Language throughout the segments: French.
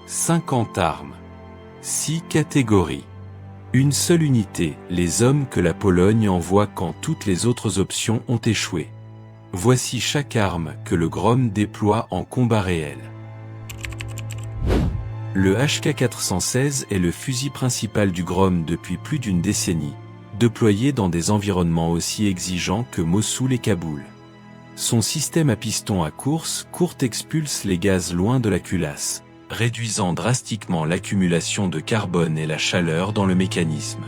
50 armes. 6 catégories. Une seule unité, les hommes que la Pologne envoie quand toutes les autres options ont échoué. Voici chaque arme que le Grom déploie en combat réel. Le HK416 est le fusil principal du Grom depuis plus d'une décennie, déployé dans des environnements aussi exigeants que Mossoul et Kaboul. Son système à piston à course courte expulse les gaz loin de la culasse, réduisant drastiquement l'accumulation de carbone et la chaleur dans le mécanisme.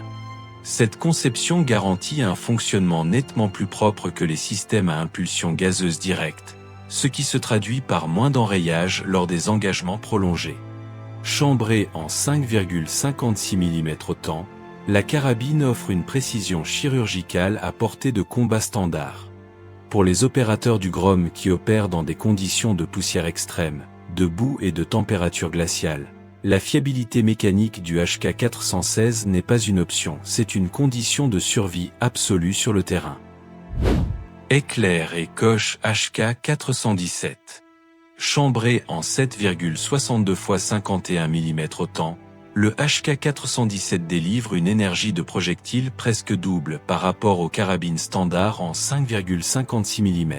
Cette conception garantit un fonctionnement nettement plus propre que les systèmes à impulsion gazeuse directe, ce qui se traduit par moins d'enrayage lors des engagements prolongés. Chambrée en 5,56 mm au temps, la carabine offre une précision chirurgicale à portée de combat standard. Pour les opérateurs du Grom qui opèrent dans des conditions de poussière extrême, de boue et de température glaciale, la fiabilité mécanique du HK416 n'est pas une option, c'est une condition de survie absolue sur le terrain. Éclair et coche HK417. Chambré en 7,62 x 51 mm au temps, le HK417 délivre une énergie de projectile presque double par rapport aux carabines standards en 5,56 mm.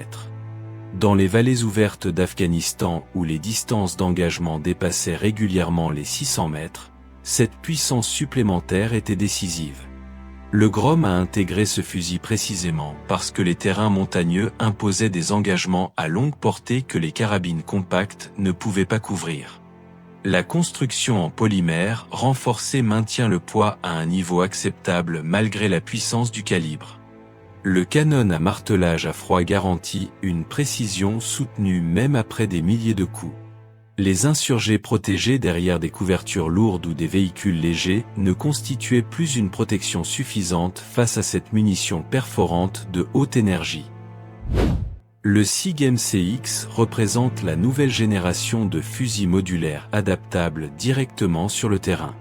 Dans les vallées ouvertes d'Afghanistan où les distances d'engagement dépassaient régulièrement les 600 mètres, cette puissance supplémentaire était décisive. Le Grom a intégré ce fusil précisément parce que les terrains montagneux imposaient des engagements à longue portée que les carabines compactes ne pouvaient pas couvrir. La construction en polymère renforcé maintient le poids à un niveau acceptable malgré la puissance du calibre. Le canon à martelage à froid garantit une précision soutenue même après des milliers de coups. Les insurgés protégés derrière des couvertures lourdes ou des véhicules légers ne constituaient plus une protection suffisante face à cette munition perforante de haute énergie. Le SIG MCX représente la nouvelle génération de fusils modulaires adaptables directement sur le terrain.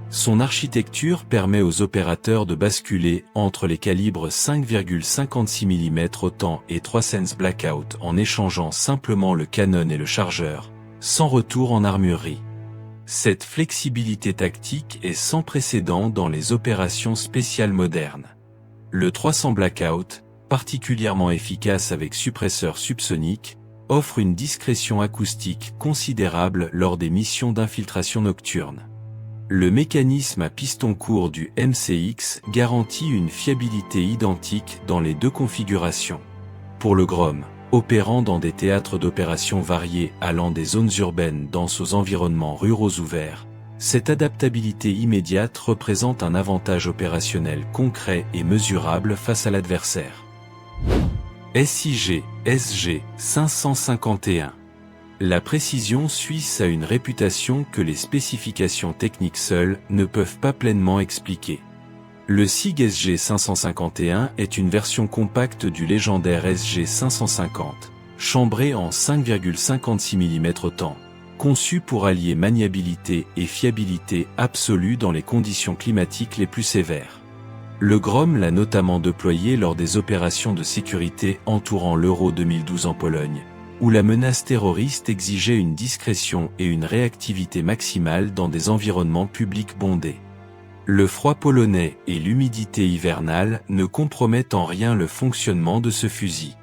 Son architecture permet aux opérateurs de basculer entre les calibres 5,56 mm au temps et 3 Sense Blackout en échangeant simplement le canon et le chargeur, sans retour en armurerie. Cette flexibilité tactique est sans précédent dans les opérations spéciales modernes. Le 300 Blackout, particulièrement efficace avec suppresseur subsonique, offre une discrétion acoustique considérable lors des missions d'infiltration nocturne. Le mécanisme à piston court du MCX garantit une fiabilité identique dans les deux configurations. Pour le Grom, opérant dans des théâtres d'opérations variés allant des zones urbaines denses aux environnements ruraux ouverts, cette adaptabilité immédiate représente un avantage opérationnel concret et mesurable face à l'adversaire. SIG SG 551. La précision suisse a une réputation que les spécifications techniques seules ne peuvent pas pleinement expliquer. Le SIG SG 551 est une version compacte du légendaire SG 550, chambré en 5,56 mm au temps, conçu pour allier maniabilité et fiabilité absolue dans les conditions climatiques les plus sévères. Le Grom l'a notamment déployé lors des opérations de sécurité entourant l'Euro 2012 en Pologne, où la menace terroriste exigeait une discrétion et une réactivité maximale dans des environnements publics bondés. Le froid polonais et l'humidité hivernale ne compromettent en rien le fonctionnement de ce fusil.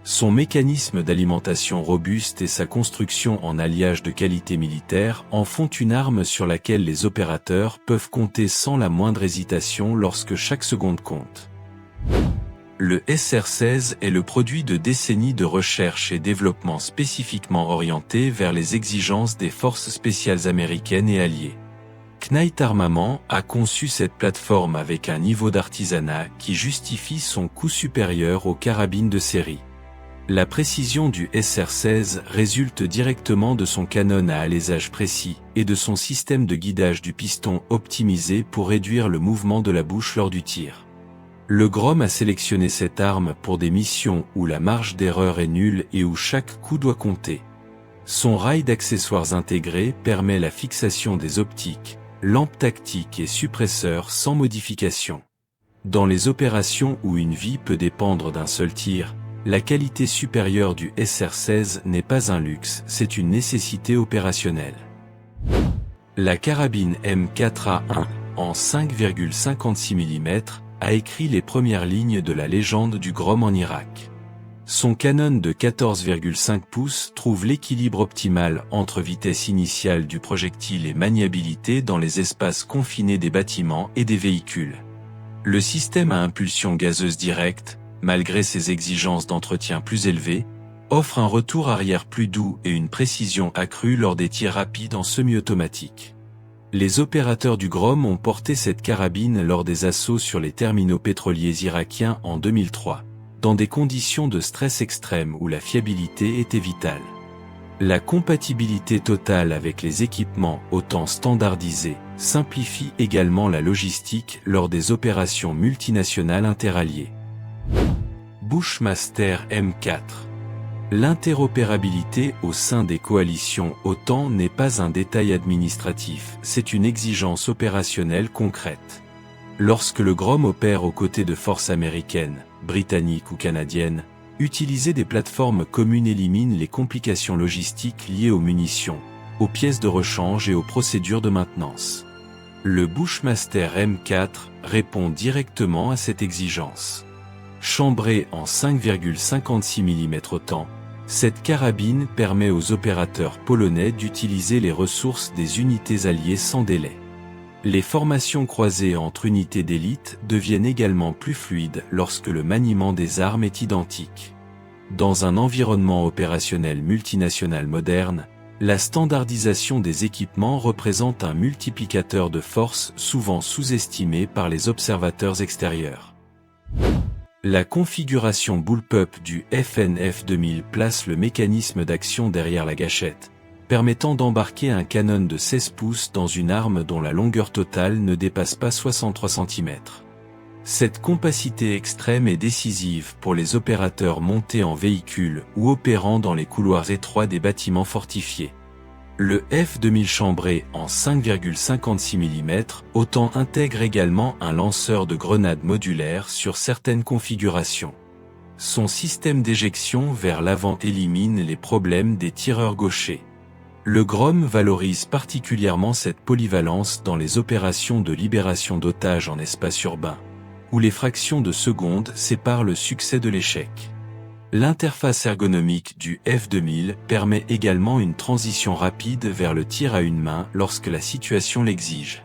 Son mécanisme d'alimentation robuste et sa construction en alliage de qualité militaire en font une arme sur laquelle les opérateurs peuvent compter sans la moindre hésitation lorsque chaque seconde compte. Le SR-16 est le produit de décennies de recherche et développement spécifiquement orientés vers les exigences des forces spéciales américaines et alliées. Knight Armament a conçu cette plateforme avec un niveau d'artisanat qui justifie son coût supérieur aux carabines de série. La précision du SR-16 résulte directement de son canon à alésage précis et de son système de guidage du piston optimisé pour réduire le mouvement de la bouche lors du tir. Le Grom a sélectionné cette arme pour des missions où la marge d'erreur est nulle et où chaque coup doit compter. Son rail d'accessoires intégrés permet la fixation des optiques, lampes tactiques et suppresseurs sans modification. Dans les opérations où une vie peut dépendre d'un seul tir, la qualité supérieure du SR-16 n'est pas un luxe, c'est une nécessité opérationnelle. La carabine M4A1, en 5,56 mm, a écrit les premières lignes de la légende du Grom en Irak. Son canon de 14,5 pouces trouve l'équilibre optimal entre vitesse initiale du projectile et maniabilité dans les espaces confinés des bâtiments et des véhicules. Le système à impulsion gazeuse directe, malgré ses exigences d'entretien plus élevées, offre un retour arrière plus doux et une précision accrue lors des tirs rapides en semi-automatique. Les opérateurs du Grom ont porté cette carabine lors des assauts sur les terminaux pétroliers irakiens en 2003. Dans des conditions de stress extrême où la fiabilité était vitale. La compatibilité totale avec les équipements autant standardisés simplifie également la logistique lors des opérations multinationales interalliées. Bushmaster M4. L'interopérabilité au sein des coalitions OTAN n'est pas un détail administratif, c'est une exigence opérationnelle concrète. Lorsque le Grom opère aux côtés de forces américaines, britanniques ou canadiennes, utiliser des plateformes communes élimine les complications logistiques liées aux munitions, aux pièces de rechange et aux procédures de maintenance. Le Bushmaster M4 répond directement à cette exigence. Chambrée en 5,56 mm autant, cette carabine permet aux opérateurs polonais d'utiliser les ressources des unités alliées sans délai. Les formations croisées entre unités d'élite deviennent également plus fluides lorsque le maniement des armes est identique. Dans un environnement opérationnel multinational moderne, la standardisation des équipements représente un multiplicateur de force souvent sous-estimé par les observateurs extérieurs. La configuration bullpup du FNF 2000 place le mécanisme d'action derrière la gâchette, permettant d'embarquer un canon de 16 pouces dans une arme dont la longueur totale ne dépasse pas 63 cm. Cette compacité extrême est décisive pour les opérateurs montés en véhicule ou opérant dans les couloirs étroits des bâtiments fortifiés. Le F2000 chambré en 5,56 mm autant intègre également un lanceur de grenades modulaire sur certaines configurations. Son système d'éjection vers l'avant élimine les problèmes des tireurs gauchers. Le Grom valorise particulièrement cette polyvalence dans les opérations de libération d'otages en espace urbain, où les fractions de seconde séparent le succès de l'échec. L'interface ergonomique du F2000 permet également une transition rapide vers le tir à une main lorsque la situation l'exige.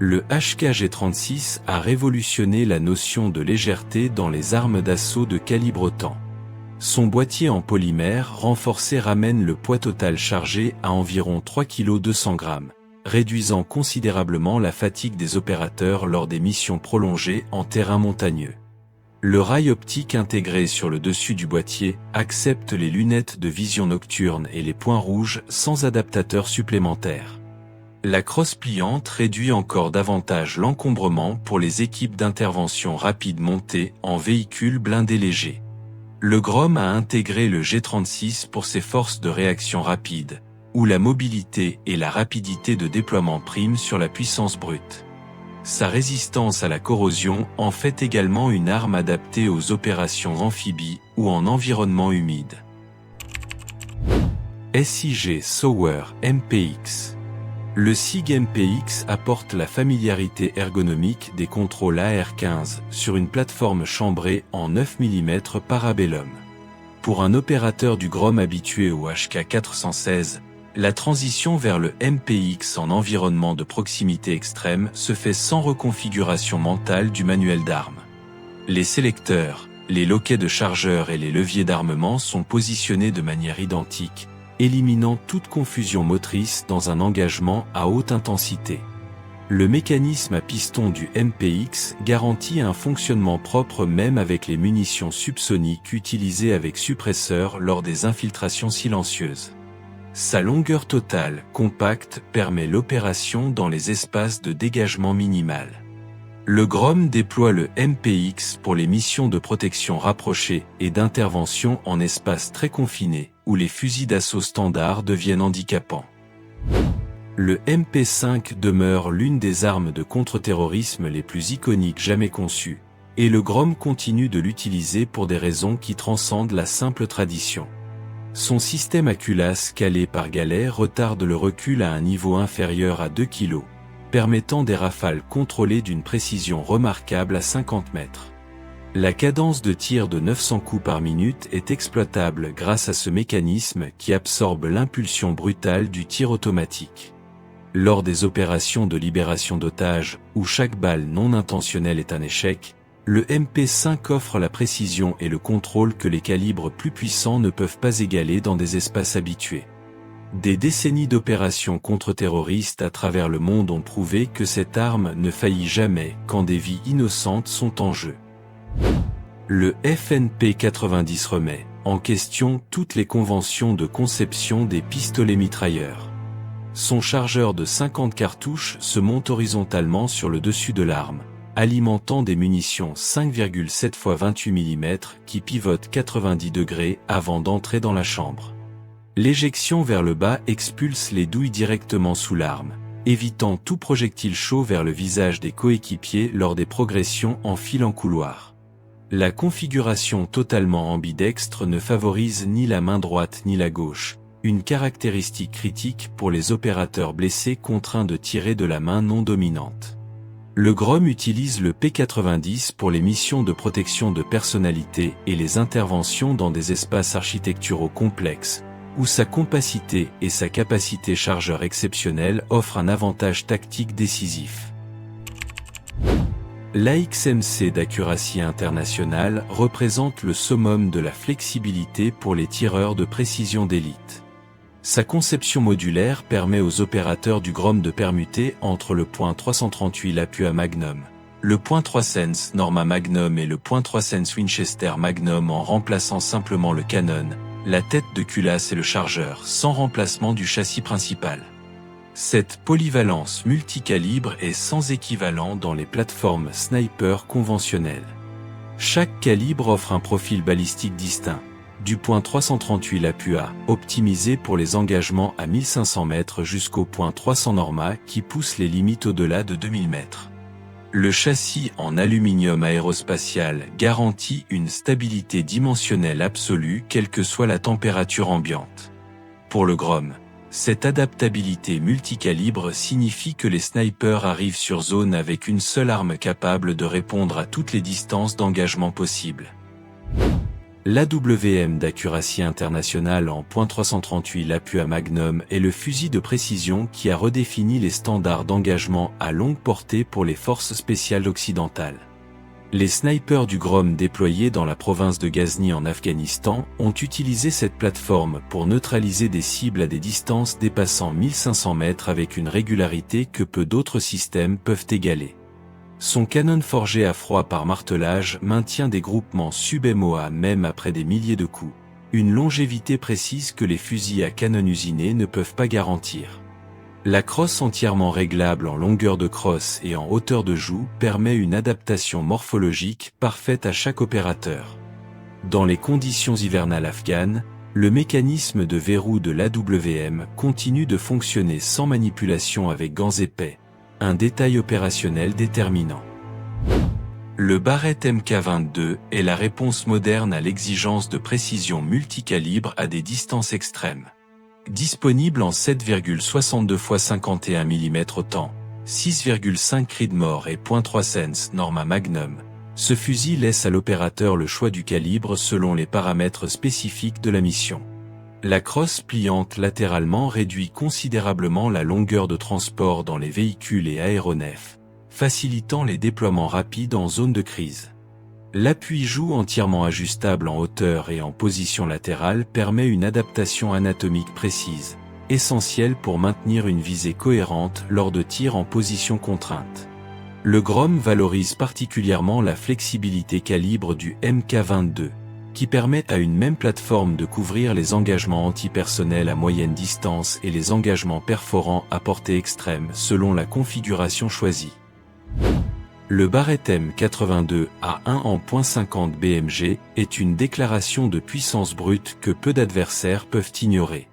Le HK-G36 a révolutionné la notion de légèreté dans les armes d'assaut de calibre autant. Son boîtier en polymère renforcé ramène le poids total chargé à environ 3 kg 200 g, réduisant considérablement la fatigue des opérateurs lors des missions prolongées en terrain montagneux. Le rail optique intégré sur le dessus du boîtier accepte les lunettes de vision nocturne et les points rouges sans adaptateur supplémentaire. La crosse pliante réduit encore davantage l'encombrement pour les équipes d'intervention rapide montées en véhicules blindés légers. Le Grom a intégré le G36 pour ses forces de réaction rapide, où la mobilité et la rapidité de déploiement priment sur la puissance brute. Sa résistance à la corrosion en fait également une arme adaptée aux opérations amphibies ou en environnement humide. SIG Sauer MPX. Le SIG MPX apporte la familiarité ergonomique des contrôles AR-15 sur une plateforme chambrée en 9 mm Parabellum. Pour un opérateur du Grom habitué au HK-416, la transition vers le MPX en environnement de proximité extrême se fait sans reconfiguration mentale du manuel d'armes. Les sélecteurs, les loquets de chargeur et les leviers d'armement sont positionnés de manière identique, éliminant toute confusion motrice dans un engagement à haute intensité. Le mécanisme à piston du MPX garantit un fonctionnement propre même avec les munitions subsoniques utilisées avec suppresseur lors des infiltrations silencieuses. Sa longueur totale, compacte, permet l'opération dans les espaces de dégagement minimal. Le Grom déploie le MPX pour les missions de protection rapprochée et d'intervention en espaces très confinés, où les fusils d'assaut standards deviennent handicapants. Le MP5 demeure l'une des armes de contre-terrorisme les plus iconiques jamais conçues, et le Grom continue de l'utiliser pour des raisons qui transcendent la simple tradition. Son système à culasse calé par galet retarde le recul à un niveau inférieur à 2 kg, permettant des rafales contrôlées d'une précision remarquable à 50 mètres. La cadence de tir de 900 coups par minute est exploitable grâce à ce mécanisme qui absorbe l'impulsion brutale du tir automatique. Lors des opérations de libération d'otages, où chaque balle non intentionnelle est un échec, le MP5 offre la précision et le contrôle que les calibres plus puissants ne peuvent pas égaler dans des espaces habitués. Des décennies d'opérations contre-terroristes à travers le monde ont prouvé que cette arme ne faillit jamais quand des vies innocentes sont en jeu. Le FNP 90 remet en question toutes les conventions de conception des pistolets mitrailleurs. Son chargeur de 50 cartouches se monte horizontalement sur le dessus de l'arme, alimentant des munitions 5,7 x 28 mm qui pivotent 90 degrés avant d'entrer dans la chambre. L'éjection vers le bas expulse les douilles directement sous l'arme, évitant tout projectile chaud vers le visage des coéquipiers lors des progressions en fil en couloir. La configuration totalement ambidextre ne favorise ni la main droite ni la gauche, une caractéristique critique pour les opérateurs blessés contraints de tirer de la main non dominante. Le GROM utilise le P90 pour les missions de protection de personnalité et les interventions dans des espaces architecturaux complexes, où sa compacité et sa capacité chargeur exceptionnelle offrent un avantage tactique décisif. L'AXMC d'Accuracy International représente le summum de la flexibilité pour les tireurs de précision d'élite. Sa conception modulaire permet aux opérateurs du GROM de permuter entre le .338 Lapua Magnum, le .300 Norma Magnum et le .300 Winchester Magnum en remplaçant simplement le canon, la tête de culasse et le chargeur, sans remplacement du châssis principal. Cette polyvalence multicalibre est sans équivalent dans les plateformes sniper conventionnelles. Chaque calibre offre un profil balistique distinct, du .338 Lapua, optimisé pour les engagements à 1500 mètres jusqu'au .300 Norma qui pousse les limites au-delà de 2000 mètres. Le châssis en aluminium aérospatial garantit une stabilité dimensionnelle absolue quelle que soit la température ambiante. Pour le GROM, cette adaptabilité multicalibre signifie que les snipers arrivent sur zone avec une seule arme capable de répondre à toutes les distances d'engagement possibles. L'AWM d'Accuracy International en .338 Lapua Magnum est le fusil de précision qui a redéfini les standards d'engagement à longue portée pour les forces spéciales occidentales. Les snipers du GROM déployés dans la province de Ghazni en Afghanistan ont utilisé cette plateforme pour neutraliser des cibles à des distances dépassant 1500 mètres avec une régularité que peu d'autres systèmes peuvent égaler. Son canon forgé à froid par martelage maintient des groupements sub-MOA même après des milliers de coups, une longévité précise que les fusils à canon usiné ne peuvent pas garantir. La crosse entièrement réglable en longueur de crosse et en hauteur de joue permet une adaptation morphologique parfaite à chaque opérateur. Dans les conditions hivernales afghanes, le mécanisme de verrou de l'AWM continue de fonctionner sans manipulation avec gants épais, un détail opérationnel déterminant. Le Barrett MK22 est la réponse moderne à l'exigence de précision multicalibre à des distances extrêmes. Disponible en 7,62 x 51 mm au temps, 6,5 Creedmoor et .300 Norma Magnum, ce fusil laisse à l'opérateur le choix du calibre selon les paramètres spécifiques de la mission. La crosse pliante latéralement réduit considérablement la longueur de transport dans les véhicules et aéronefs, facilitant les déploiements rapides en zone de crise. L'appui-joue entièrement ajustable en hauteur et en position latérale permet une adaptation anatomique précise, essentielle pour maintenir une visée cohérente lors de tirs en position contrainte. Le GROM valorise particulièrement la flexibilité calibre du MK22, qui permet à une même plateforme de couvrir les engagements antipersonnels à moyenne distance et les engagements perforants à portée extrême selon la configuration choisie. Le Barrett M82A1 en .50 BMG est une déclaration de puissance brute que peu d'adversaires peuvent ignorer.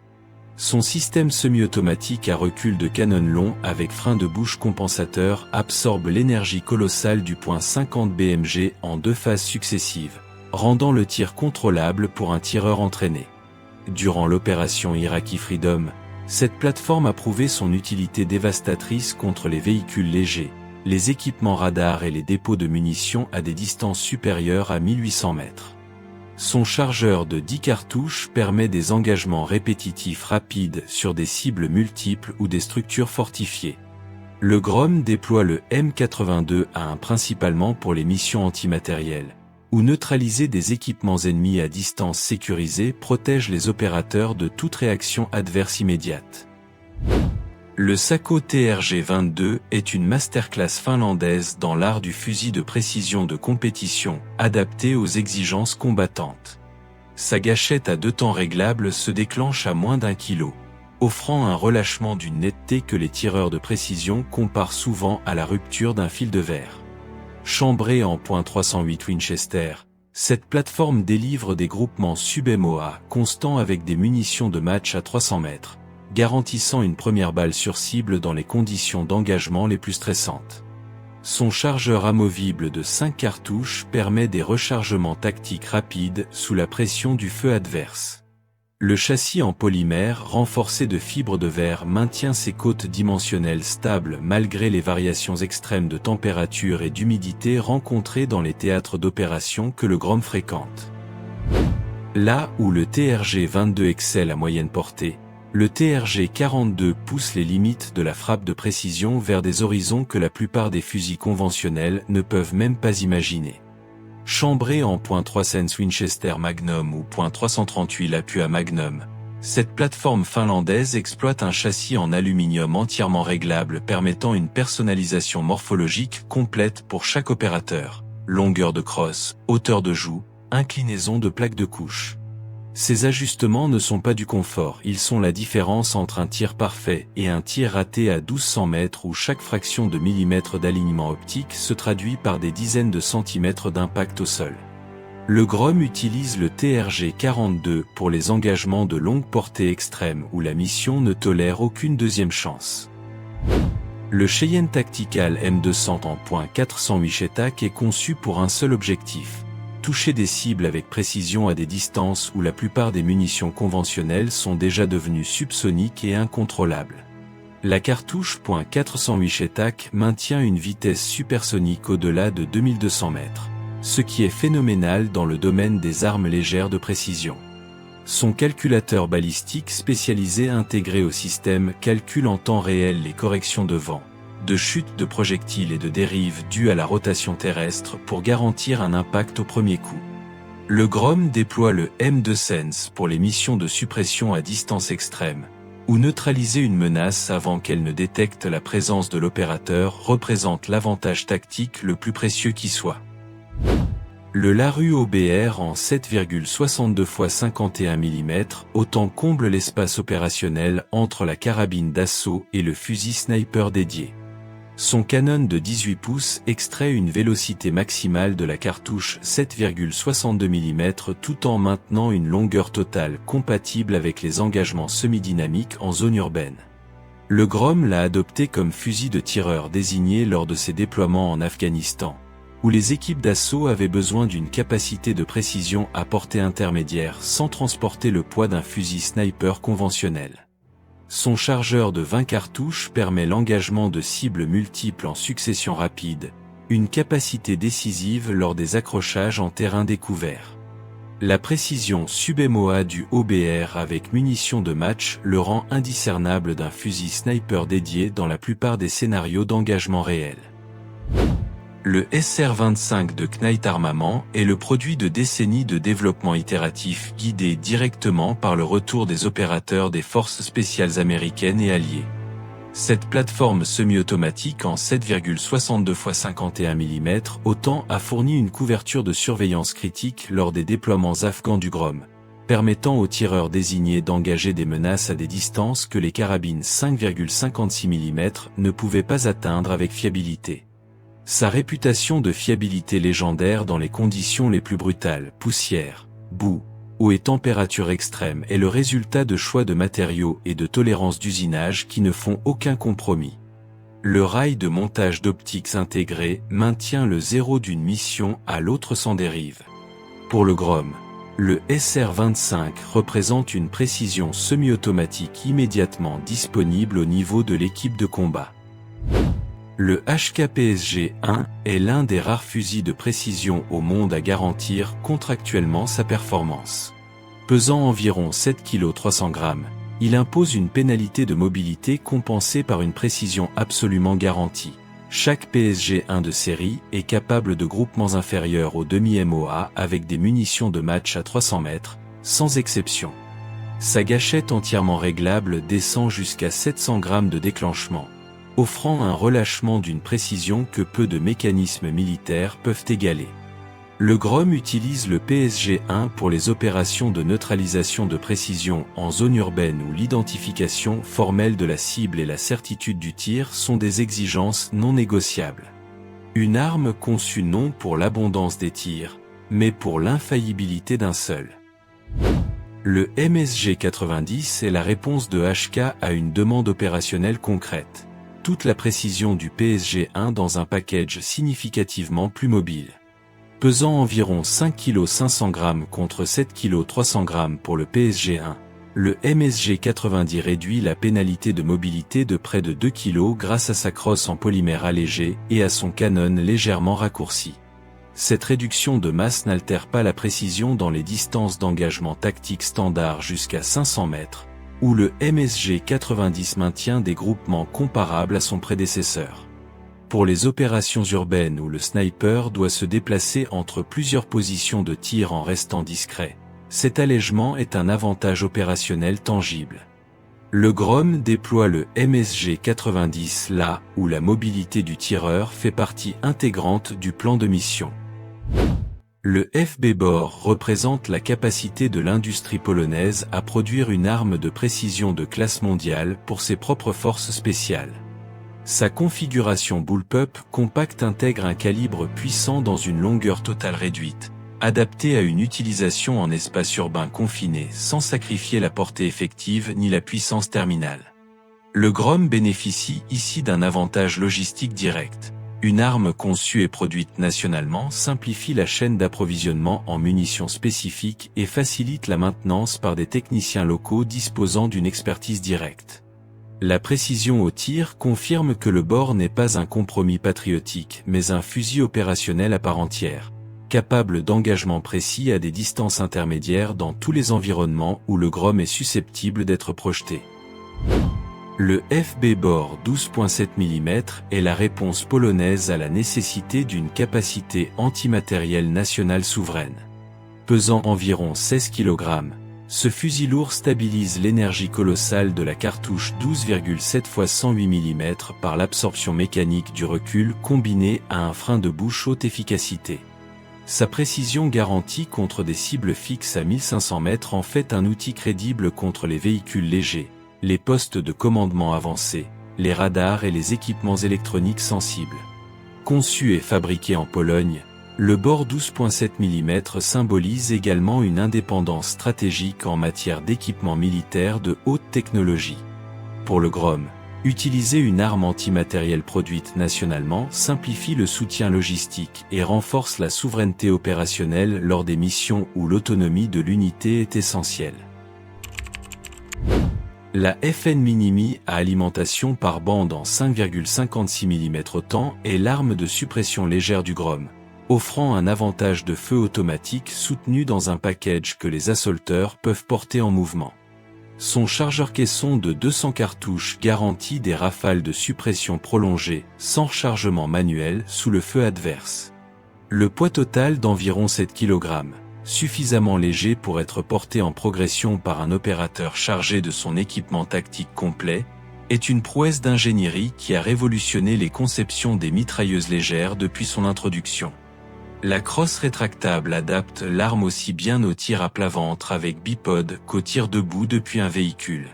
Son système semi-automatique à recul de canon long avec frein de bouche compensateur absorbe l'énergie colossale du .50 BMG en 2 phases successives, rendant le tir contrôlable pour un tireur entraîné. durant l'opération Iraqi Freedom, cette plateforme a prouvé son utilité dévastatrice contre les véhicules légers, les équipements radars et les dépôts de munitions à des distances supérieures à 1800 mètres. Son chargeur de 10 cartouches permet des engagements répétitifs rapides sur des cibles multiples ou des structures fortifiées. Le Grom déploie le M82A1 principalement pour les missions antimatérielles, où neutraliser des équipements ennemis à distance sécurisée protège les opérateurs de toute réaction adverse immédiate. Le Sako TRG-22 est une masterclass finlandaise dans l'art du fusil de précision de compétition, adapté aux exigences combattantes. Sa gâchette à 2 temps réglables se déclenche à moins d'1 kg, offrant un relâchement d'une netteté que les tireurs de précision comparent souvent à la rupture d'un fil de verre. Chambrée en .308 Winchester, cette plateforme délivre des groupements sub-MOA constants avec des munitions de match à 300 mètres, garantissant une première balle sur cible dans les conditions d'engagement les plus stressantes. Son chargeur amovible de 5 cartouches permet des rechargements tactiques rapides sous la pression du feu adverse. Le châssis en polymère renforcé de fibres de verre maintient ses côtes dimensionnelles stables malgré les variations extrêmes de température et d'humidité rencontrées dans les théâtres d'opération que le Grom fréquente. Là où le TRG-22 excelle à moyenne portée, le TRG-42 pousse les limites de la frappe de précision vers des horizons que la plupart des fusils conventionnels ne peuvent même pas imaginer. Chambrée en .300 Winchester Magnum ou .338 Lapua Magnum, cette plateforme finlandaise exploite un châssis en aluminium entièrement réglable permettant une personnalisation morphologique complète pour chaque opérateur, longueur de crosse, hauteur de joue, inclinaison de plaque de couche. Ces ajustements ne sont pas du confort, ils sont la différence entre un tir parfait et un tir raté à 1200 mètres où chaque fraction de millimètre d'alignement optique se traduit par des dizaines de centimètres d'impact au sol. Le Grom utilise le TRG-42 pour les engagements de longue portée extrême où la mission ne tolère aucune deuxième chance. Le Cheyenne Tactical M200 en .408 Chetak est conçu pour un seul objectif: toucher des cibles avec précision à des distances où la plupart des munitions conventionnelles sont déjà devenues subsoniques et incontrôlables. La cartouche .408 Chetak maintient une vitesse supersonique au-delà de 2200 mètres, ce qui est phénoménal dans le domaine des armes légères de précision. Son calculateur balistique spécialisé intégré au système calcule en temps réel les corrections de vent, de chute de projectiles et de dérives dues à la rotation terrestre pour garantir un impact au premier coup. Le Grom déploie le M2Sense pour les missions de suppression à distance extrême, où neutraliser une menace avant qu'elle ne détecte la présence de l'opérateur représente l'avantage tactique le plus précieux qui soit. Le Larue OBR en 7,62 x 51 mm autant comble l'espace opérationnel entre la carabine d'assaut et le fusil sniper dédié. Son canon de 18 pouces extrait une vélocité maximale de la cartouche 7,62 mm tout en maintenant une longueur totale compatible avec les engagements semi-dynamiques en zone urbaine. Le Grom l'a adopté comme fusil de tireur désigné lors de ses déploiements en Afghanistan, où les équipes d'assaut avaient besoin d'une capacité de précision à portée intermédiaire sans transporter le poids d'un fusil sniper conventionnel. Son chargeur de 20 cartouches permet l'engagement de cibles multiples en succession rapide, une capacité décisive lors des accrochages en terrain découvert. La précision sub-MOA du OBR avec munitions de match le rend indiscernable d'un fusil sniper dédié dans la plupart des scénarios d'engagement réel. Le SR-25 de Knight Armament est le produit de décennies de développement itératif guidé directement par le retour des opérateurs des forces spéciales américaines et alliées. Cette plateforme semi-automatique en 7,62 x 51 mm autant a fourni une couverture de surveillance critique lors des déploiements afghans du Grom, permettant aux tireurs désignés d'engager des menaces à des distances que les carabines 5,56 mm ne pouvaient pas atteindre avec fiabilité. Sa réputation de fiabilité légendaire dans les conditions les plus brutales, poussière, boue, eau et température extrême est le résultat de choix de matériaux et de tolérance d'usinage qui ne font aucun compromis. Le rail de montage d'optiques intégré maintient le zéro d'une mission à l'autre sans dérive. Pour le Grom, Le SR-25 représente une précision semi-automatique immédiatement disponible au niveau de l'équipe de combat. Le HKPSG-1 est l'un des rares fusils de précision au monde à garantir contractuellement sa performance. Pesant environ 7 kg 300 g, il impose une pénalité de mobilité compensée par une précision absolument garantie. Chaque PSG-1 de série est capable de groupements inférieurs au demi-MOA avec des munitions de match à 300 mètres, sans exception. Sa gâchette entièrement réglable descend jusqu'à 700 g de déclenchement, offrant un relâchement d'une précision que peu de mécanismes militaires peuvent égaler. Le GROM utilise le PSG-1 pour les opérations de neutralisation de précision en zone urbaine où l'identification formelle de la cible et la certitude du tir sont des exigences non négociables. Une arme conçue non pour l'abondance des tirs, mais pour l'infaillibilité d'un seul. Le MSG-90 est la réponse de HK à une demande opérationnelle concrète. Toute la précision du PSG-1 dans un package significativement plus mobile. Pesant environ 5 kg 500 g contre 7 kg 300 g pour le PSG-1, le MSG-90 réduit la pénalité de mobilité de près de 2 kg grâce à sa crosse en polymère allégé et à son canon légèrement raccourci. Cette réduction de masse n'altère pas la précision dans les distances d'engagement tactique standard jusqu'à 500 mètres, où le MSG-90 maintient des groupements comparables à son prédécesseur. Pour les opérations urbaines où le sniper doit se déplacer entre plusieurs positions de tir en restant discret, cet allègement est un avantage opérationnel tangible. Le GROM déploie le MSG-90 là où la mobilité du tireur fait partie intégrante du plan de mission. Le FB-BOR représente la capacité de l'industrie polonaise à produire une arme de précision de classe mondiale pour ses propres forces spéciales. Sa configuration bullpup compacte intègre un calibre puissant dans une longueur totale réduite, adapté à une utilisation en espace urbain confiné sans sacrifier la portée effective ni la puissance terminale. Le GROM bénéficie ici d'un avantage logistique direct. Une arme conçue et produite nationalement simplifie la chaîne d'approvisionnement en munitions spécifiques et facilite la maintenance par des techniciens locaux disposant d'une expertise directe. La précision au tir confirme que le BOR n'est pas un compromis patriotique mais un fusil opérationnel à part entière, capable d'engagement précis à des distances intermédiaires dans tous les environnements où le GROM est susceptible d'être projeté. Le FB-BOR 12.7 mm est la réponse polonaise à la nécessité d'une capacité antimatérielle nationale souveraine. Pesant environ 16 kg, ce fusil lourd stabilise l'énergie colossale de la cartouche 12,7 x 108 mm par l'absorption mécanique du recul combiné à un frein de bouche haute efficacité. Sa précision garantie contre des cibles fixes à 1500 mètres en fait un outil crédible contre les véhicules légers, les postes de commandement avancés, les radars et les équipements électroniques sensibles. Conçu et fabriqué en Pologne, le BOR 12.7 mm symbolise également une indépendance stratégique en matière d'équipement militaire de haute technologie. Pour le GROM, utiliser une arme antimatérielle produite nationalement simplifie le soutien logistique et renforce la souveraineté opérationnelle lors des missions où l'autonomie de l'unité est essentielle. La FN Minimi à alimentation par bande en 5,56 mm temps est l'arme de suppression légère du GROM, offrant un avantage de feu automatique soutenu dans un package que les assaulteurs peuvent porter en mouvement. Son chargeur-caisson de 200 cartouches garantit des rafales de suppression prolongées, sans rechargement manuel sous le feu adverse. Le poids total d'environ 7 kg, suffisamment léger pour être porté en progression par un opérateur chargé de son équipement tactique complet, est une prouesse d'ingénierie qui a révolutionné les conceptions des mitrailleuses légères depuis son introduction. La crosse rétractable adapte l'arme aussi bien au tir à plat ventre avec bipod qu'au tir debout depuis un véhicule.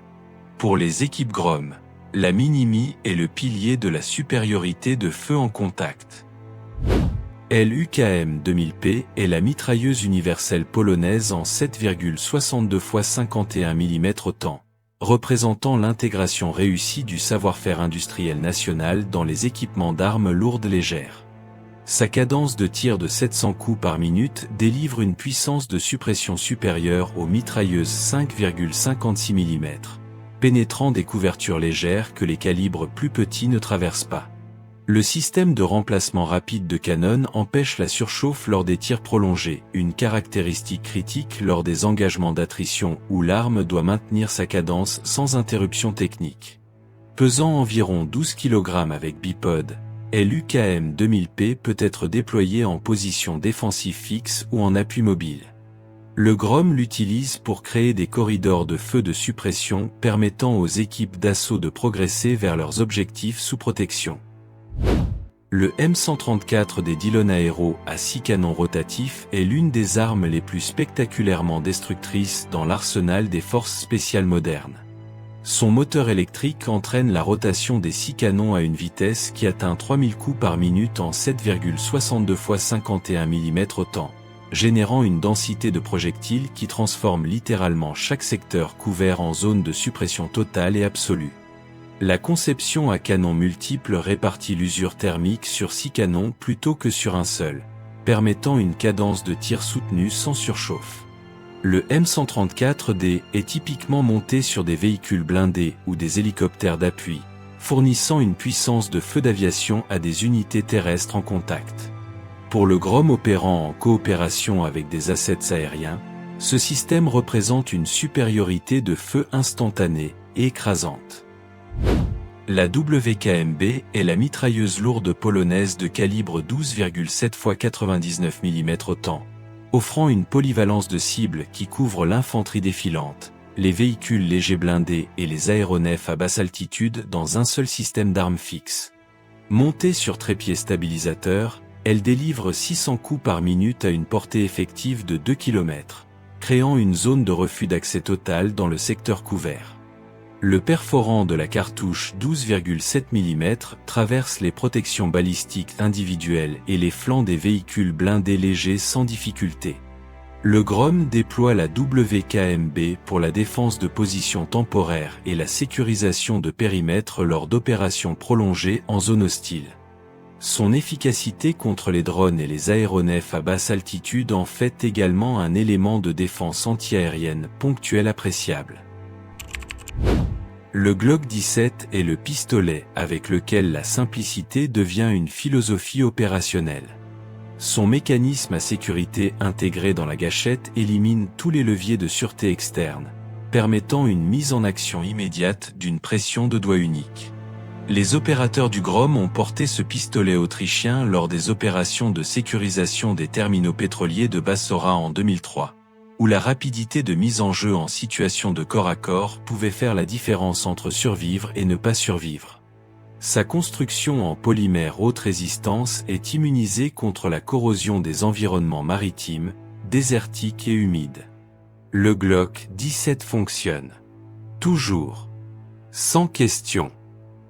Pour les équipes GROM, la Minimi est le pilier de la supériorité de feu en contact. LUKM 2000P est la mitrailleuse universelle polonaise en 7,62 x 51 mm temps, représentant l'intégration réussie du savoir-faire industriel national dans les équipements d'armes lourdes légères. Sa cadence de tir de 700 coups par minute délivre une puissance de suppression supérieure aux mitrailleuses 5,56 mm, pénétrant des couvertures légères que les calibres plus petits ne traversent pas. Le système de remplacement rapide de canon empêche la surchauffe lors des tirs prolongés, une caractéristique critique lors des engagements d'attrition où l'arme doit maintenir sa cadence sans interruption technique. Pesant environ 12 kg avec bipode, l'UKM 2000P peut être déployé en position défensive fixe ou en appui mobile. Le GROM l'utilise pour créer des corridors de feu de suppression permettant aux équipes d'assaut de progresser vers leurs objectifs sous protection. Le M134 des Dillon Aero à 6 canons rotatifs est l'une des armes les plus spectaculairement destructrices dans l'arsenal des forces spéciales modernes. Son moteur électrique entraîne la rotation des 6 canons à une vitesse qui atteint 3000 coups par minute en 7,62 x 51 mm au temps, générant une densité de projectiles qui transforme littéralement chaque secteur couvert en zone de suppression totale et absolue. La conception à canons multiples répartit l'usure thermique sur 6 canons plutôt que sur un seul, permettant une cadence de tir soutenue sans surchauffe. Le M134D est typiquement monté sur des véhicules blindés ou des hélicoptères d'appui, fournissant une puissance de feu d'aviation à des unités terrestres en contact. Pour le GROM opérant en coopération avec des assets aériens, ce système représente une supériorité de feu instantanée et écrasante. La WKMB est la mitrailleuse lourde polonaise de calibre 12,7 x 99 mm au temps, offrant une polyvalence de cible qui couvre l'infanterie défilante, les véhicules légers blindés et les aéronefs à basse altitude dans un seul système d'armes fixe. Montée sur trépied stabilisateur, elle délivre 600 coups par minute à une portée effective de 2 km, créant une zone de refus d'accès total dans le secteur couvert. Le perforant de la cartouche 12,7 mm traverse les protections balistiques individuelles et les flancs des véhicules blindés légers sans difficulté. Le GROM déploie la WKMB pour la défense de positions temporaires et la sécurisation de périmètres lors d'opérations prolongées en zone hostile. Son efficacité contre les drones et les aéronefs à basse altitude en fait également un élément de défense antiaérienne ponctuel appréciable. Le Glock 17 est le pistolet avec lequel la simplicité devient une philosophie opérationnelle. Son mécanisme à sécurité intégré dans la gâchette élimine tous les leviers de sûreté externe, permettant une mise en action immédiate d'une pression de doigt unique. Les opérateurs du GROM ont porté ce pistolet autrichien lors des opérations de sécurisation des terminaux pétroliers de Bassora en 2003. Où la rapidité de mise en jeu en situation de corps à corps pouvait faire la différence entre survivre et ne pas survivre. Sa construction en polymère haute résistance est immunisée contre la corrosion des environnements maritimes, désertiques et humides. Le Glock 17 fonctionne. Toujours. Sans question.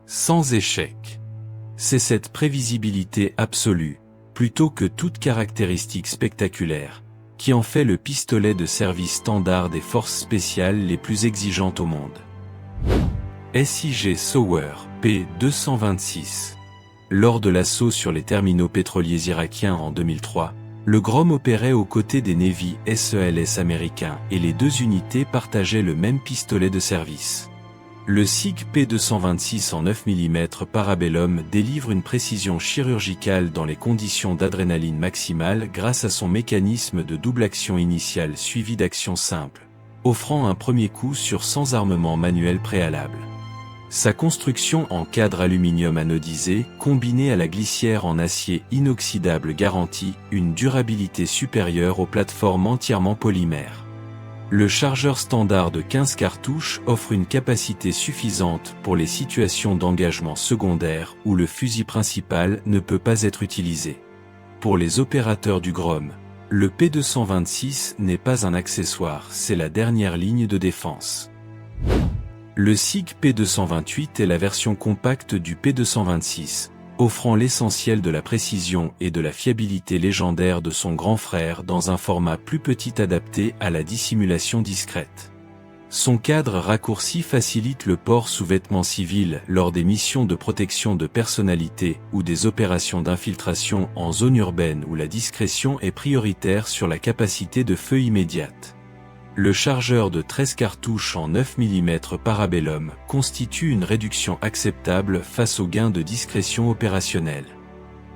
Sans échec. C'est cette prévisibilité absolue, plutôt que toute caractéristique spectaculaire, qui en fait le pistolet de service standard des forces spéciales les plus exigeantes au monde. SIG Sauer, P226. Lors de l'assaut sur les terminaux pétroliers irakiens en 2003, le GROM opérait aux côtés des Navy SELS américains et les deux unités partageaient le même pistolet de service. Le SIG P226 en 9 mm Parabellum délivre une précision chirurgicale dans les conditions d'adrénaline maximale grâce à son mécanisme de double action initiale suivi d'action simple, offrant un premier coup sûr sans armement manuel préalable. Sa construction en cadre aluminium anodisé, combinée à la glissière en acier inoxydable garantit une durabilité supérieure aux plateformes entièrement polymères. Le chargeur standard de 15 cartouches offre une capacité suffisante pour les situations d'engagement secondaire où le fusil principal ne peut pas être utilisé. Pour les opérateurs du GROM, le P226 n'est pas un accessoire, c'est la dernière ligne de défense. Le SIG P228 est la version compacte du P226, offrant l'essentiel de la précision et de la fiabilité légendaire de son grand frère dans un format plus petit adapté à la dissimulation discrète. Son cadre raccourci facilite le port sous vêtements civils lors des missions de protection de personnalité ou des opérations d'infiltration en zone urbaine où la discrétion est prioritaire sur la capacité de feu immédiate. Le chargeur de 13 cartouches en 9 mm Parabellum constitue une réduction acceptable face aux gains de discrétion opérationnelle.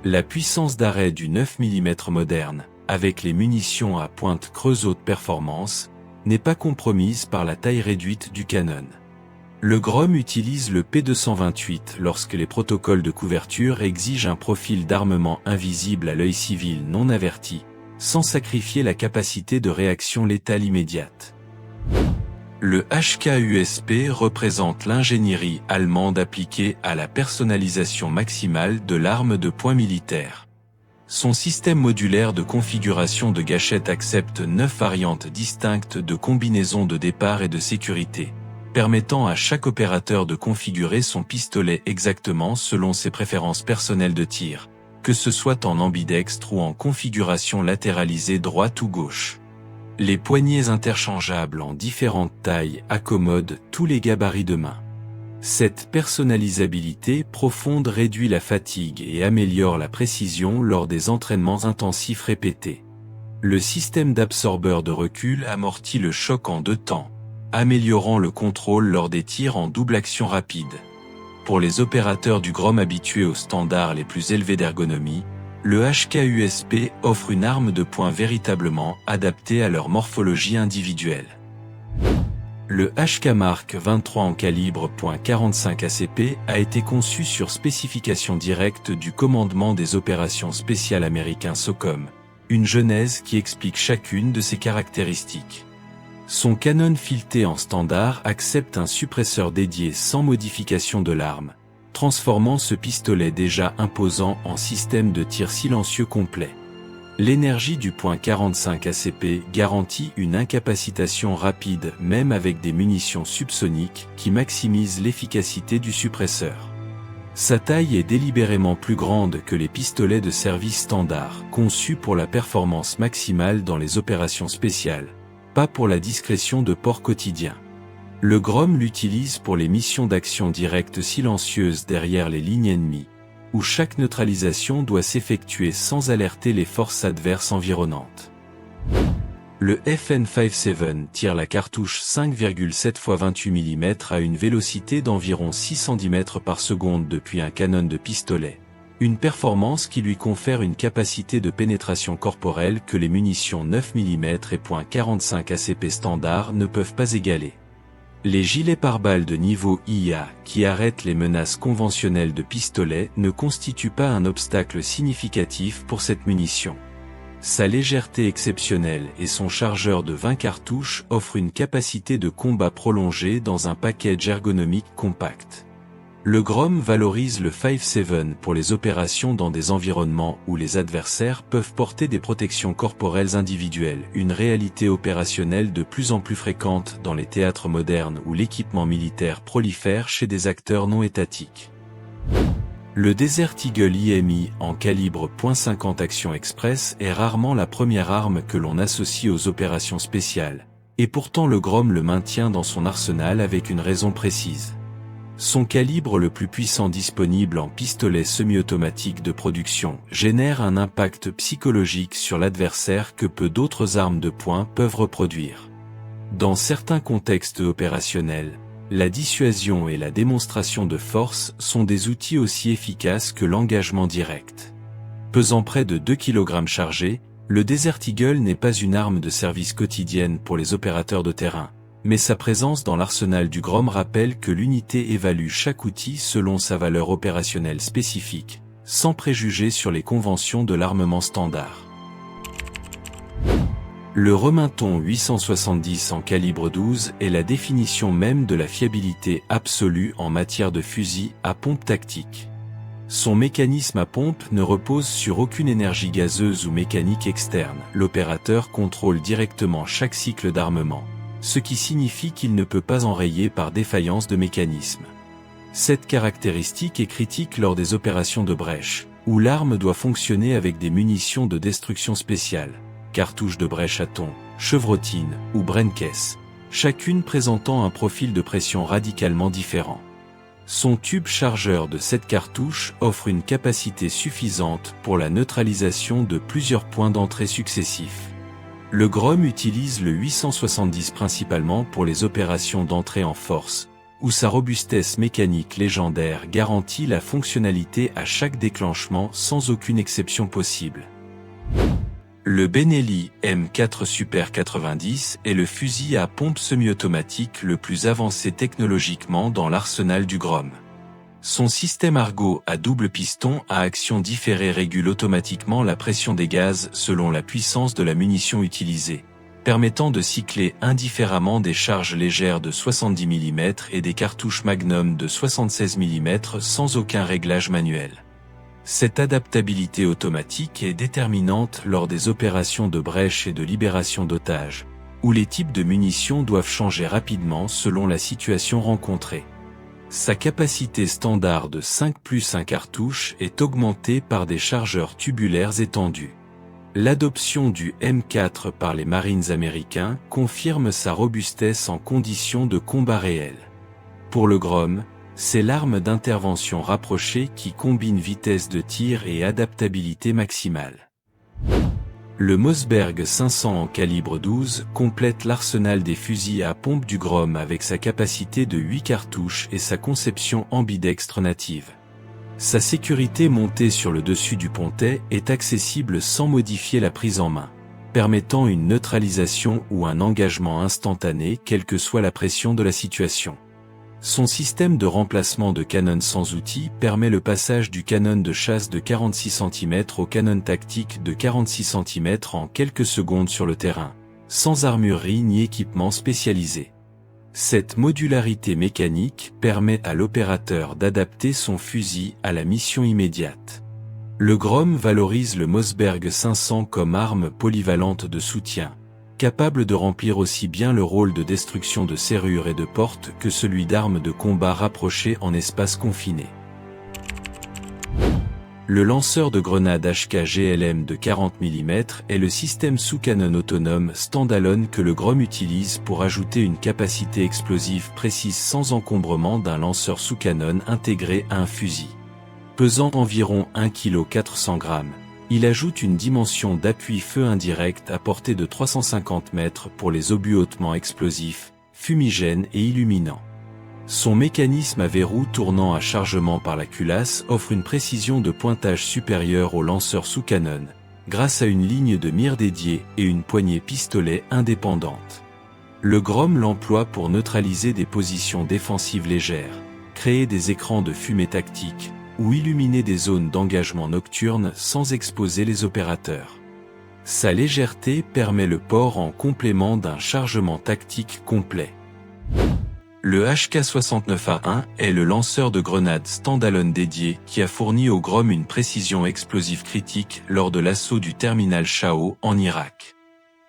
La puissance d'arrêt du 9 mm moderne, avec les munitions à pointe creuse haute performance, n'est pas compromise par la taille réduite du canon. Le Grom utilise le P228 lorsque les protocoles de couverture exigent un profil d'armement invisible à l'œil civil non averti, sans sacrifier la capacité de réaction létale immédiate. Le HK-USP représente l'ingénierie allemande appliquée à la personnalisation maximale de l'arme de poing militaire. Son système modulaire de configuration de gâchette accepte 9 variantes distinctes de combinaisons de départ et de sécurité, permettant à chaque opérateur de configurer son pistolet exactement selon ses préférences personnelles de tir, que ce soit en ambidextre ou en configuration latéralisée droite ou gauche. Les poignées interchangeables en différentes tailles accommodent tous les gabarits de main. Cette personnalisabilité profonde réduit la fatigue et améliore la précision lors des entraînements intensifs répétés. Le système d'absorbeur de recul amortit le choc en 2 temps, améliorant le contrôle lors des tirs en double action rapide. Pour les opérateurs du Grom habitués aux standards les plus élevés d'ergonomie, le HK-USP offre une arme de poing véritablement adaptée à leur morphologie individuelle. Le HK Mark 23 en calibre .45 ACP a été conçu sur spécification directe du commandement des opérations spéciales américain SOCOM, une genèse qui explique chacune de ses caractéristiques. Son canon fileté en standard accepte un suppresseur dédié sans modification de l'arme, transformant ce pistolet déjà imposant en système de tir silencieux complet. L'énergie du .45 ACP garantit une incapacitation rapide même avec des munitions subsoniques qui maximisent l'efficacité du suppresseur. Sa taille est délibérément plus grande que les pistolets de service standard, conçus pour la performance maximale dans les opérations spéciales, pas pour la discrétion de port quotidien. Le Grom l'utilise pour les missions d'action directe silencieuses derrière les lignes ennemies, où chaque neutralisation doit s'effectuer sans alerter les forces adverses environnantes. Le FN57 tire la cartouche 5,7 x 28 mm à une vélocité d'environ 610 mètres par seconde depuis un canon de pistolet, une performance qui lui confère une capacité de pénétration corporelle que les munitions 9 mm et .45 ACP standard ne peuvent pas égaler. Les gilets pare-balles de niveau IA qui arrêtent les menaces conventionnelles de pistolet ne constituent pas un obstacle significatif pour cette munition. Sa légèreté exceptionnelle et son chargeur de 20 cartouches offrent une capacité de combat prolongée dans un package ergonomique compact. Le Grom valorise le 5.7 pour les opérations dans des environnements où les adversaires peuvent porter des protections corporelles individuelles, une réalité opérationnelle de plus en plus fréquente dans les théâtres modernes où l'équipement militaire prolifère chez des acteurs non étatiques. Le Desert Eagle IMI en calibre .50 Action Express est rarement la première arme que l'on associe aux opérations spéciales, et pourtant le Grom le maintient dans son arsenal avec une raison précise. Son calibre le plus puissant disponible en pistolet semi-automatique de production génère un impact psychologique sur l'adversaire que peu d'autres armes de poing peuvent reproduire. Dans certains contextes opérationnels, la dissuasion et la démonstration de force sont des outils aussi efficaces que l'engagement direct. Pesant près de 2 kg chargés, le Desert Eagle n'est pas une arme de service quotidienne pour les opérateurs de terrain, mais sa présence dans l'arsenal du Grom rappelle que l'unité évalue chaque outil selon sa valeur opérationnelle spécifique, sans préjuger sur les conventions de l'armement standard. Le Remington 870 en calibre 12 est la définition même de la fiabilité absolue en matière de fusil à pompe tactique. Son mécanisme à pompe ne repose sur aucune énergie gazeuse ou mécanique externe. L'opérateur contrôle directement chaque cycle d'armement, ce qui signifie qu'il ne peut pas enrayer par défaillance de mécanisme. Cette caractéristique est critique lors des opérations de brèche, où l'arme doit fonctionner avec des munitions de destruction spéciale, cartouches de brèche à thon, chevrotine ou brenquesse, chacune présentant un profil de pression radicalement différent. Son tube chargeur de 7 cartouches offre une capacité suffisante pour la neutralisation de plusieurs points d'entrée successifs. Le Grom utilise le 870 principalement pour les opérations d'entrée en force, où sa robustesse mécanique légendaire garantit la fonctionnalité à chaque déclenchement sans aucune exception possible. Le Benelli M4 Super 90 est le fusil à pompe semi-automatique le plus avancé technologiquement dans l'arsenal du Grom. Son système Argo à double piston à action différée régule automatiquement la pression des gaz selon la puissance de la munition utilisée, permettant de cycler indifféremment des charges légères de 70 mm et des cartouches Magnum de 76 mm sans aucun réglage manuel. Cette adaptabilité automatique est déterminante lors des opérations de brèche et de libération d'otages, où les types de munitions doivent changer rapidement selon la situation rencontrée. Sa capacité standard de 5+1 cartouches est augmentée par des chargeurs tubulaires étendus. L'adoption du M4 par les Marines américains confirme sa robustesse en conditions de combat réel. Pour le Grom, c'est l'arme d'intervention rapprochée qui combine vitesse de tir et adaptabilité maximale. Le Mossberg 500 en calibre 12 complète l'arsenal des fusils à pompe du Grom avec sa capacité de 8 cartouches et sa conception ambidextre native. Sa sécurité montée sur le dessus du pontet est accessible sans modifier la prise en main, permettant une neutralisation ou un engagement instantané quelle que soit la pression de la situation. Son système de remplacement de canon sans outil permet le passage du canon de chasse de 46 cm au canon tactique de 46 cm en quelques secondes sur le terrain, sans armurerie ni équipement spécialisé. Cette modularité mécanique permet à l'opérateur d'adapter son fusil à la mission immédiate. Le Grom valorise le Mossberg 500 comme arme polyvalente de soutien, capable de remplir aussi bien le rôle de destruction de serrures et de portes que celui d'arme de combat rapprochée en espace confiné. Le lanceur de grenades HK GLM de 40 mm est le système sous-canon autonome standalone que le Grom utilise pour ajouter une capacité explosive précise sans encombrement d'un lanceur sous-canon intégré à un fusil. Pesant environ 1,4 kg, il ajoute une dimension d'appui feu indirect à portée de 350 mètres pour les obus hautement explosifs, fumigènes et illuminants. Son mécanisme à verrou tournant à chargement par la culasse offre une précision de pointage supérieure au lanceur sous canon, grâce à une ligne de mire dédiée et une poignée pistolet indépendante. Le Grom l'emploie pour neutraliser des positions défensives légères, créer des écrans de fumée tactique, ou illuminer des zones d'engagement nocturne sans exposer les opérateurs. Sa légèreté permet le port en complément d'un chargement tactique complet. Le HK-69A1 est le lanceur de grenades standalone dédié qui a fourni au Grom une précision explosive critique lors de l'assaut du terminal Shao en Irak.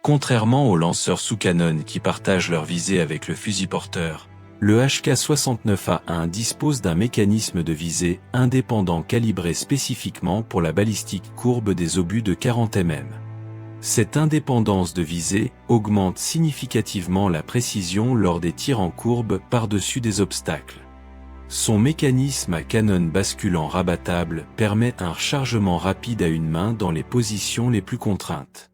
Contrairement aux lanceurs sous canon qui partagent leur visée avec le fusil porteur, le HK-69A1 dispose d'un mécanisme de visée indépendant calibré spécifiquement pour la balistique courbe des obus de 40 mm. Cette indépendance de visée augmente significativement la précision lors des tirs en courbe par-dessus des obstacles. Son mécanisme à canon basculant rabattable permet un rechargement rapide à une main dans les positions les plus contraintes.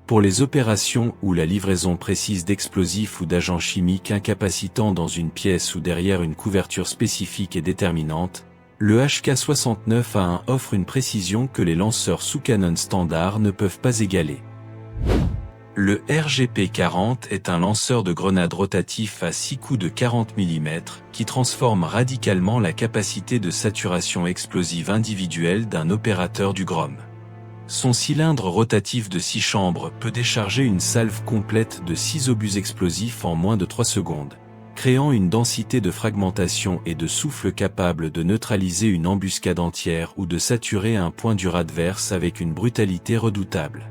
Pour les opérations où la livraison précise d'explosifs ou d'agents chimiques incapacitants dans une pièce ou derrière une couverture spécifique est déterminante, le HK-69A1 offre une précision que les lanceurs sous canon standard ne peuvent pas égaler. Le RGP-40 est un lanceur de grenades rotatif à 6 coups de 40 mm qui transforme radicalement la capacité de saturation explosive individuelle d'un opérateur du Grom. Son cylindre rotatif de 6 chambres peut décharger une salve complète de 6 obus explosifs en moins de 3 secondes, créant une densité de fragmentation et de souffle capable de neutraliser une embuscade entière ou de saturer un point dur adverse avec une brutalité redoutable.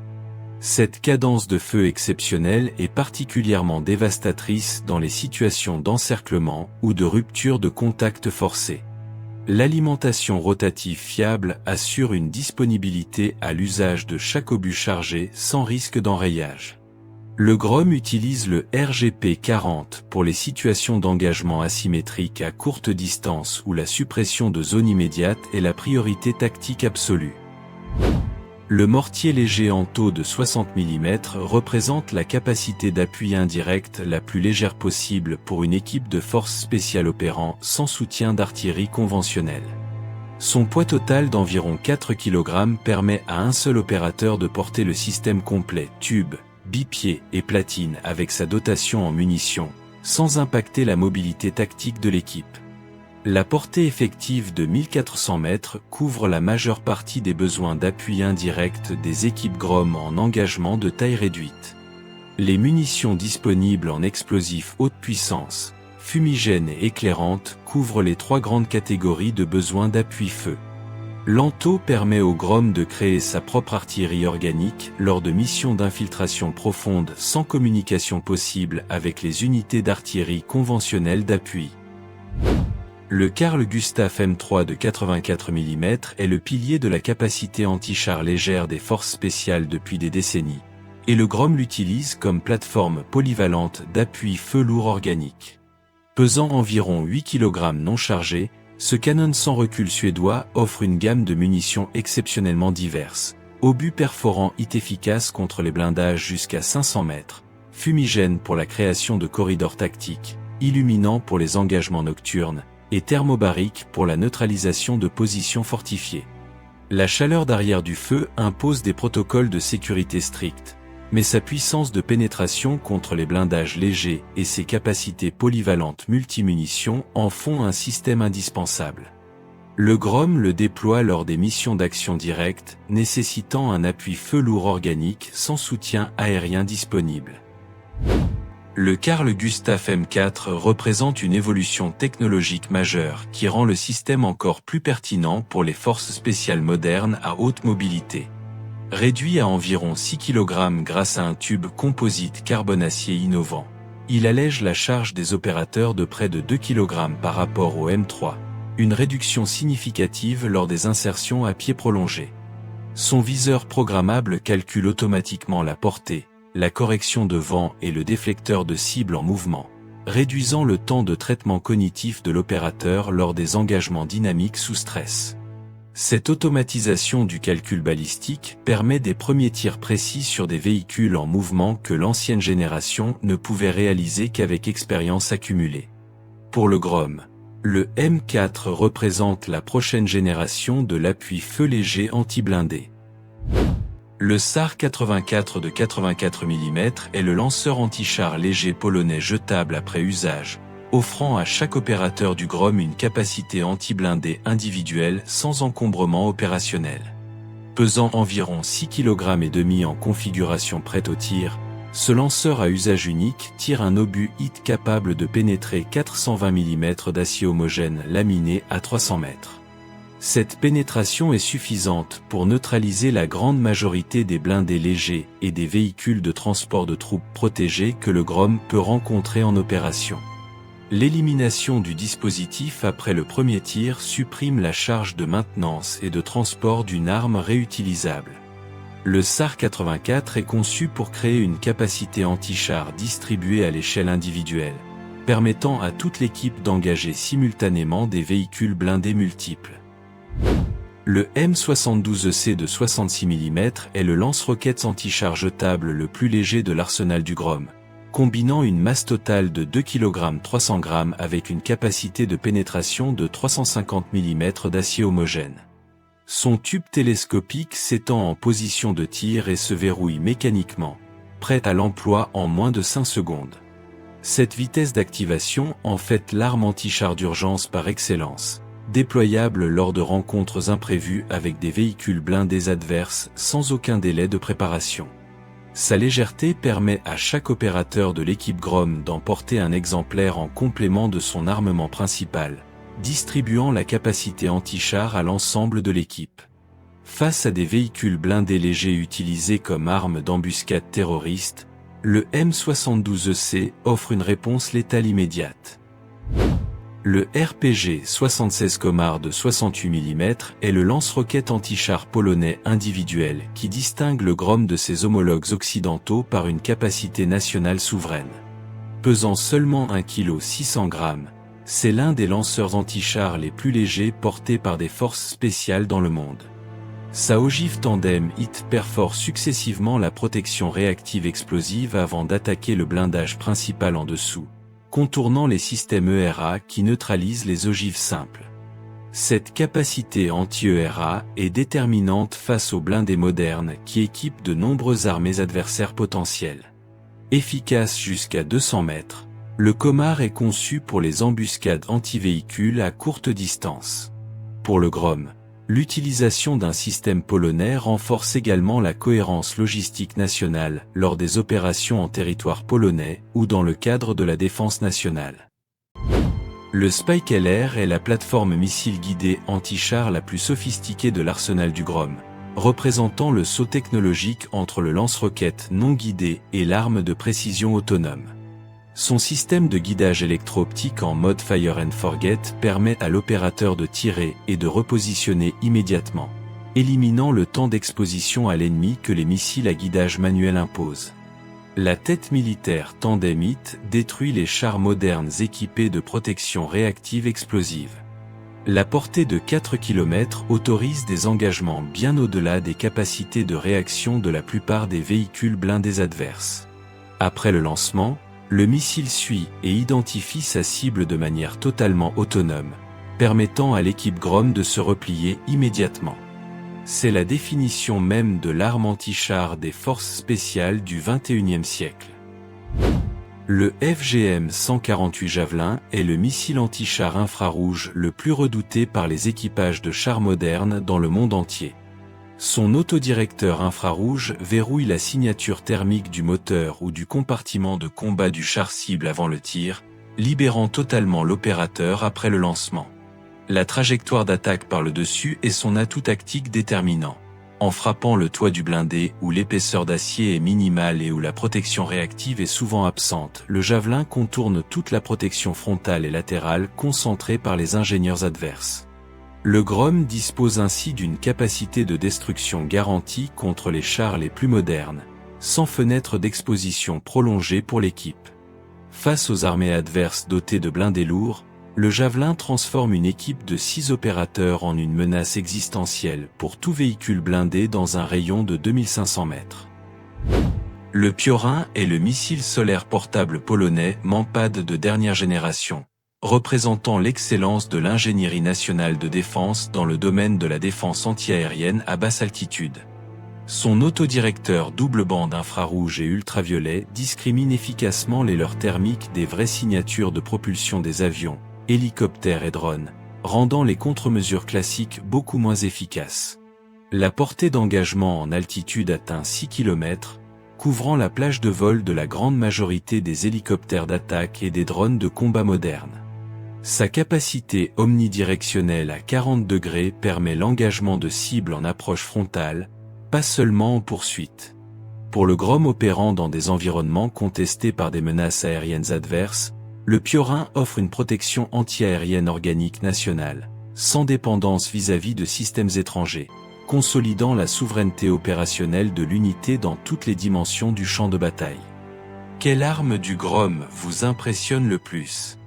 Cette cadence de feu exceptionnelle est particulièrement dévastatrice dans les situations d'encerclement ou de rupture de contact forcé. L'alimentation rotative fiable assure une disponibilité à l'usage de chaque obus chargé sans risque d'enrayage. Le Grom utilise le RGP-40 pour les situations d'engagement asymétrique à courte distance où la suppression de zone immédiate est la priorité tactique absolue. Le mortier léger en taux de 60 mm représente la capacité d'appui indirect la plus légère possible pour une équipe de forces spéciales opérant sans soutien d'artillerie conventionnelle. Son poids total d'environ 4 kg permet à un seul opérateur de porter le système complet, tube, bipied et platine avec sa dotation en munitions, sans impacter la mobilité tactique de l'équipe. La portée effective de 1400 mètres couvre la majeure partie des besoins d'appui indirect des équipes Grom en engagement de taille réduite. Les munitions disponibles en explosifs haute puissance, fumigènes et éclairantes couvrent les 3 grandes catégories de besoins d'appui-feu. L'Anto permet au Grom de créer sa propre artillerie organique lors de missions d'infiltration profonde sans communication possible avec les unités d'artillerie conventionnelles d'appui. Le Carl Gustaf M3 de 84 mm est le pilier de la capacité anti-char légère des forces spéciales depuis des décennies, et le Grom l'utilise comme plateforme polyvalente d'appui feu lourd organique. Pesant environ 8 kg non chargés, ce canon sans recul suédois offre une gamme de munitions exceptionnellement diverses. Obus perforants efficaces contre les blindages jusqu'à 500 mètres, fumigènes pour la création de corridors tactiques, illuminants pour les engagements nocturnes, et thermobariques pour la neutralisation de positions fortifiées. La chaleur d'arrière du feu impose des protocoles de sécurité stricts, mais sa puissance de pénétration contre les blindages légers et ses capacités polyvalentes multimunitions en font un système indispensable. Le Grom le déploie lors des missions d'action directe, nécessitant un appui feu lourd organique sans soutien aérien disponible. Le Carl Gustaf M4 représente une évolution technologique majeure qui rend le système encore plus pertinent pour les forces spéciales modernes à haute mobilité. Réduit à environ 6 kg grâce à un tube composite carbone-acier innovant, il allège la charge des opérateurs de près de 2 kg par rapport au M3, une réduction significative lors des insertions à pied prolongé. Son viseur programmable calcule automatiquement la portée, la correction de vent et le déflecteur de cible en mouvement, réduisant le temps de traitement cognitif de l'opérateur lors des engagements dynamiques sous stress. Cette automatisation du calcul balistique permet des premiers tirs précis sur des véhicules en mouvement que l'ancienne génération ne pouvait réaliser qu'avec expérience accumulée. Pour le Grom, le M4 représente la prochaine génération de l'appui feu léger anti-blindé. Le SAR 84 de 84 mm est le lanceur anti-char léger polonais jetable après usage, offrant à chaque opérateur du Grom une capacité anti-blindé individuelle sans encombrement opérationnel. Pesant environ 6 kg et demi en configuration prête au tir, ce lanceur à usage unique tire un obus hit capable de pénétrer 420 mm d'acier homogène laminé à 300 mètres. Cette pénétration est suffisante pour neutraliser la grande majorité des blindés légers et des véhicules de transport de troupes protégés que le Grom peut rencontrer en opération. L'élimination du dispositif après le premier tir supprime la charge de maintenance et de transport d'une arme réutilisable. Le SAR 84 est conçu pour créer une capacité anti-char distribuée à l'échelle individuelle, permettant à toute l'équipe d'engager simultanément des véhicules blindés multiples. Le M72EC de 66 mm est le lance-roquettes anti-char jetable le plus léger de l'arsenal du Grom, combinant une masse totale de 2 kg 300 g avec une capacité de pénétration de 350 mm d'acier homogène. Son tube télescopique s'étend en position de tir et se verrouille mécaniquement, prêt à l'emploi en moins de 5 secondes. Cette vitesse d'activation en fait l'arme anti-char d'urgence par excellence, déployable lors de rencontres imprévues avec des véhicules blindés adverses sans aucun délai de préparation. Sa légèreté permet à chaque opérateur de l'équipe Grom d'emporter un exemplaire en complément de son armement principal, distribuant la capacité anti-char à l'ensemble de l'équipe. Face à des véhicules blindés légers utilisés comme arme d'embuscade terroriste, le M72EC offre une réponse létale immédiate. Le RPG-76 Komar de 68 mm est le lance-roquette anti-char polonais individuel qui distingue le Grom de ses homologues occidentaux par une capacité nationale souveraine. Pesant seulement 1,6 kg, c'est l'un des lanceurs anti-chars les plus légers portés par des forces spéciales dans le monde. Sa ogive tandem HIT perfore successivement la protection réactive explosive avant d'attaquer le blindage principal en dessous, contournant les systèmes ERA qui neutralisent les ogives simples. Cette capacité anti-ERA est déterminante face aux blindés modernes qui équipent de nombreuses armées adversaires potentielles. Efficace jusqu'à 200 mètres, le Komar est conçu pour les embuscades anti-véhicules à courte distance. Pour le Grom, l'utilisation d'un système polonais renforce également la cohérence logistique nationale lors des opérations en territoire polonais ou dans le cadre de la défense nationale. Le Spike-LR est la plateforme missile guidée anti-char la plus sophistiquée de l'arsenal du Grom, représentant le saut technologique entre le lance-roquette non guidé et l'arme de précision autonome. Son système de guidage électro-optique en mode Fire and Forget permet à l'opérateur de tirer et de repositionner immédiatement, éliminant le temps d'exposition à l'ennemi que les missiles à guidage manuel imposent. La tête militaire Tandem HIT détruit les chars modernes équipés de protection réactive explosive. La portée de 4 km autorise des engagements bien au-delà des capacités de réaction de la plupart des véhicules blindés adverses. Après le lancement, le missile suit et identifie sa cible de manière totalement autonome, permettant à l'équipe Grom de se replier immédiatement. C'est la définition même de l'arme anti-char des forces spéciales du XXIe siècle. Le FGM-148 Javelin est le missile anti-char infrarouge le plus redouté par les équipages de chars modernes dans le monde entier. Son autodirecteur infrarouge verrouille la signature thermique du moteur ou du compartiment de combat du char cible avant le tir, libérant totalement l'opérateur après le lancement. La trajectoire d'attaque par le dessus est son atout tactique déterminant. En frappant le toit du blindé où l'épaisseur d'acier est minimale et où la protection réactive est souvent absente, le javelin contourne toute la protection frontale et latérale concentrée par les ingénieurs adverses. Le Grom dispose ainsi d'une capacité de destruction garantie contre les chars les plus modernes, sans fenêtre d'exposition prolongée pour l'équipe. Face aux armées adverses dotées de blindés lourds, le Javelin transforme une équipe de 6 opérateurs en une menace existentielle pour tout véhicule blindé dans un rayon de 2500 mètres. Le Piorin est le missile solaire portable polonais Mampad de dernière génération, représentant l'excellence de l'ingénierie nationale de défense dans le domaine de la défense antiaérienne à basse altitude. Son autodirecteur double bande infrarouge et ultraviolet discrimine efficacement les leurres thermiques des vraies signatures de propulsion des avions, hélicoptères et drones, rendant les contre-mesures classiques beaucoup moins efficaces. La portée d'engagement en altitude atteint 6 km, couvrant la plage de vol de la grande majorité des hélicoptères d'attaque et des drones de combat modernes. Sa capacité omnidirectionnelle à 40 degrés permet l'engagement de cibles en approche frontale, pas seulement en poursuite. Pour le Grom opérant dans des environnements contestés par des menaces aériennes adverses, le Piorin offre une protection anti-aérienne organique nationale, sans dépendance vis-à-vis de systèmes étrangers, consolidant la souveraineté opérationnelle de l'unité dans toutes les dimensions du champ de bataille. Quelle arme du Grom vous impressionne le plus?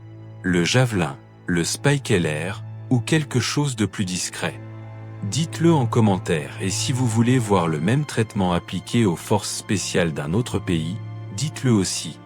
Le Javelin, le Spike-LR, ou quelque chose de plus discret? Dites-le en commentaire et si vous voulez voir le même traitement appliqué aux forces spéciales d'un autre pays, dites-le aussi.